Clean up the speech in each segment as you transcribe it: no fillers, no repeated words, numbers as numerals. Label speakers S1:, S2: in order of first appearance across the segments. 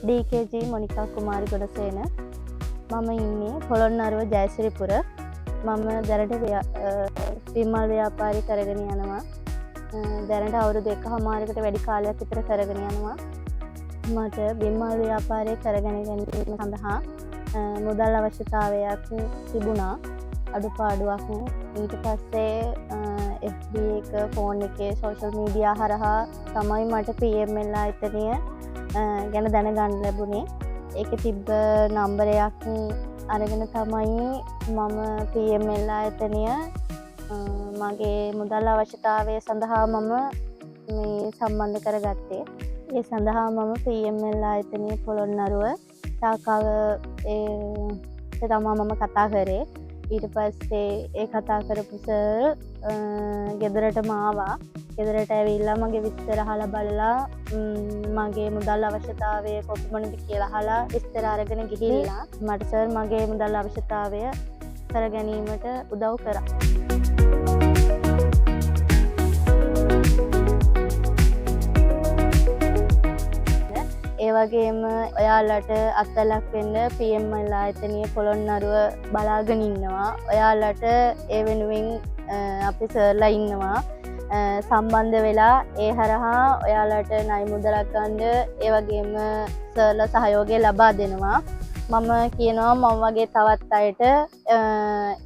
S1: DKG මොනිකා කුමාරි ගොඩසේන මම ඉන්නේ පොළොන්නරුව ජයසිරිපුර මම දැනට විමල් ව්‍යාපාරي කරගෙන යනවා දැනට අවුරුදු 1කමාරකට වැඩි කාලයක් විතර කරගෙන යනවා මට විමල් ව්‍යාපාරය කරගෙන ගැනීම සඳහා මුදල් අවශ්‍යතාවයක් තිබුණා අඩුපාඩුවක් ඊට පස්සේ FB එක ෆෝන් එකේ සෝෂල් මීඩියා හරහා තමයි මට PML ආයතනය ගැන දැනගන්න ලැබුණේ ඒකේ තිබ්බ නම්බරයක් අරගෙන තමයි මම PML ආයතනය මගේ මුදල් අවශ්‍යතාවය සඳහා මම මේ සම්බන්ධ කරගත්තේ ඒ සඳහා මම PML ආයතනයේ පොළොන්නරුව ශාඛාව තමා මම කතා කරේ ඊට පස්සේ ඒ කතා කරපු සර් ගෙදරටම ආවා ගෙදරට ඇවිල්ලා මගේ විස්තර අහලා බලලා මගේ මුදල් අවශ්‍යතාවය කොපමණද කියලා අහලා විස්තර අරගෙන ගිහිල්ලා මට සර් මගේ මුදල් අවශ්‍යතාවය කර ගැනීමට උදව් කරා. ඒ වගේම ඔයාලට අත්ලක් වෙන්න PML ආයතනයේ පොළොන්නරුව බලාගෙන ඉන්නවා. ඔයාලට ඒ වෙනුවෙන් අපි සර්ලා ඉන්නවා. සම්බන්ධ වෙලා ඒ හරහා ඔයාලට ණය මුදලක් ගන්න ඒ වගේම සර්ලා සහයෝගය ලබා දෙනවා. මම කියනවා මම වගේ තවත් අයට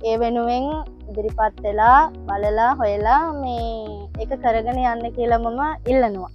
S1: ඒ වෙනුවෙන් ඉදිරිපත් වෙලා බලලා හොයලා මේ ඒක කරගෙන යන්න කියලා මම ඉල්ලනවා.